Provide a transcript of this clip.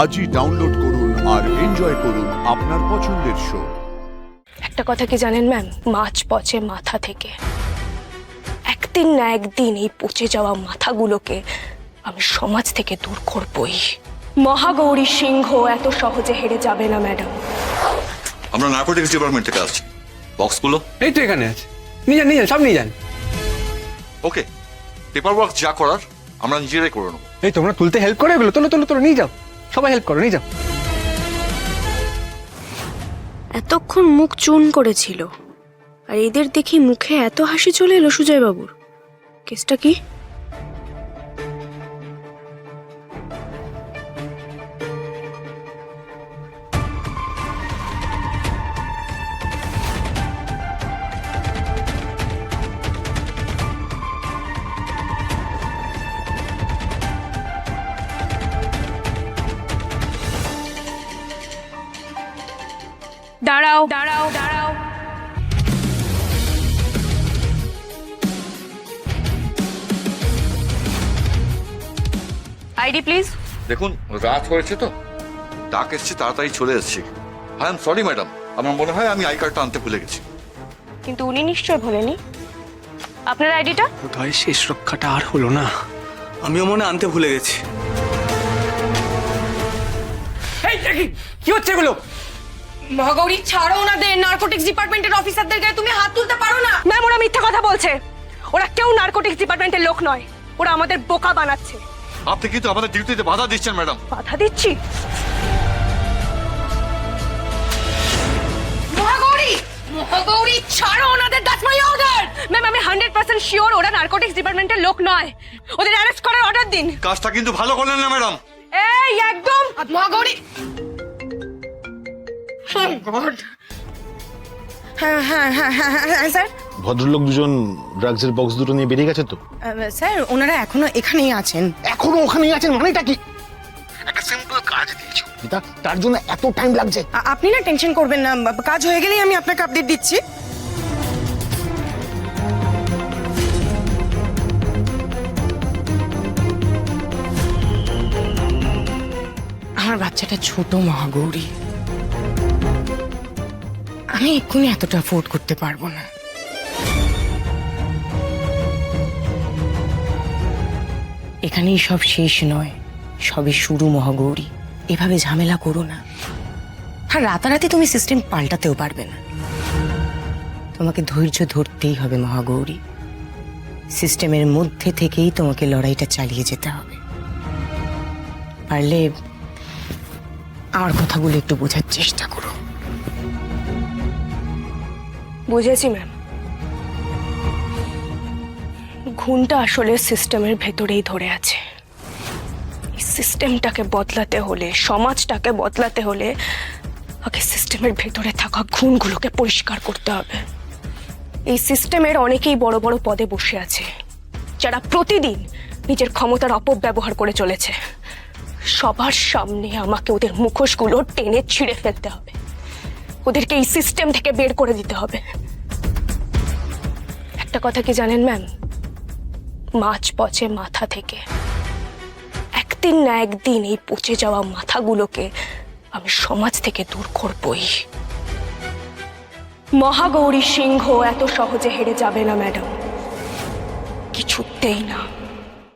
আজই ডাউনলোড করুন আর এনজয় করুন আপনার পছন্দের শো। একটা কথা কি জানেন ম্যাম, মাছ পচে মাথা থেকে। একদিন না একদিন এই পচে যাওয়া মাথাগুলোকে আমি সমাজ থেকে দূর করবই। মহাগৌরী সিংহ এত সহজে হেরে যাবে না ম্যাডাম। আমরা নার্কোটিক্স ডিপার্টমেন্ট থেকে আসছি। বক্সগুলো এই তো এখানে আছে, নিয়ে যান সব নিয়ে যান। ওকে, পেপার ওয়ার্ক যা করার আমরা নিজেরাই করে নেবো। এই তোমরা তুলতে হেল্প করে এগুলো, তোলো নিয়ে যাও, সবাই হেল্প করো, নিয়ে যাও। এতক্ষণ মুখ চুন করেছিল, আর এদের দেখি মুখে এত হাসি চলে এলো সুজয় বাবুর। কেসটা কি? দাঁড়াও দাঁড়াও দাঁড়াও, আইডি প্লিজ। দেখুন, রাত হয়েছে তো, ডাক এসছে, তাড়াতাড়ি চলে এসেছি। আই এম সরি ম্যাডাম, আমার মনে হয় আমি আই কার্ডটা আনতে ভুলে গেছি। কিন্তু উনি নিশ্চয় ভোলেনি। আপনার আইডিটা? বোধহয় শেষ রক্ষাটা আর হলো না। আমিও মনে আনতে ভুলে গেছি। এই কি হচ্ছে এগুলো? মহাগৌরী ছাড়ো ওনাদের, নার্কোটিক্স ডিপার্টমেন্টের অফিসারদের গায়ে তুমি হাত তুলতে পারো না। ম্যাম, ওরা মিথ্যা কথা বলছে। ওরা কেউ নার্কোটিক্স ডিপার্টমেন্টের লোক নয়, ওরা আমাদের বোকা বানাচ্ছে। আপনি কিন্তু আমাদের ডিউটিতে বাধা দিচ্ছেন ম্যাডাম। বাধা দিচ্ছি? মহাগৌরী, মহাগৌরী ছাড়ো ওনাদের, দ্যাটস মাই অর্ডার। ম্যাম, আমি 100% শিওর ওরা নার্কোটিক্স ডিপার্টমেন্টের লোক নয়। ওদের অ্যারেস্ট করার অর্ডার দিন। কাজটা কিন্তু ভালো করলেন না ম্যাডাম। এই একদম। মহাগৌরী, হ্যাঁ হ্যাঁ হ্যাঁ হ্যাঁ হ্যাঁ স্যার। ভদ্রলোক দুজন ড্রাগসের বক্স দুটো নিয়ে বেরিয়ে গেছে তো? স্যার, ওনারা এখনো এখানেই আছেন। এখনো ওখানেই আছেন মানেটা কি? একটা সিম্পল কাজ দিয়েছো পিতা, তার জন্য এত টাইম লাগছে? আপনি না টেনশন করবেন না, কাজ হয়ে গেলেই আমি আপনাকে আপডেট দিচ্ছি। আমার বাচ্চাটা ছোট মহাগৌরী, আমি এক্ষুনি এতটা অ্যাফোর্ড করতে পারবো না। এখানেই সব শেষ নয়, সবে শুরু মহাগৌরী। এভাবে ঝামেলা করো না। আর রাতারাতি তুমি সিস্টেম পাল্টাতেও পারবে না। তোমাকে ধৈর্য ধরতেই হবে মহাগৌরী। সিস্টেমের মধ্যে থেকেই তোমাকে লড়াইটা চালিয়ে যেতে হবে। পারলে আমার কথাগুলো একটু বোঝার চেষ্টা করো। বুঝেছি ম্যাম। ঘুণটা আসলে সিস্টেমের ভেতরেই ধরে আছে। এই সিস্টেমটাকে বদলাতে হলে, সমাজটাকে বদলাতে হলে আগে সিস্টেমের ভেতরে থাকা ঘুণগুলোকে পরিষ্কার করতে হবে। এই সিস্টেমের অনেকেই বড় বড় পদে বসে আছে, যারা প্রতিদিন নিজের ক্ষমতার অপব্যবহার করে চলেছে। সবার সামনে আমাকে ওদের মুখোশগুলো টেনে ছিঁড়ে ফেলতে হবে। ওদেরকে এই সিস্টেম থেকে বের করে দিতে হবে। একটা কথা কি জানেন ম্যাম, মাছ পচে মাথা থেকে। একদিন না একদিন এই পচে যাওয়া মাথাগুলোকে আমি সমাজ থেকে দূর করবই। মহাগৌরী সিংহ এত সহজে হেরে যাবে না ম্যাডাম, কিছুতেই না।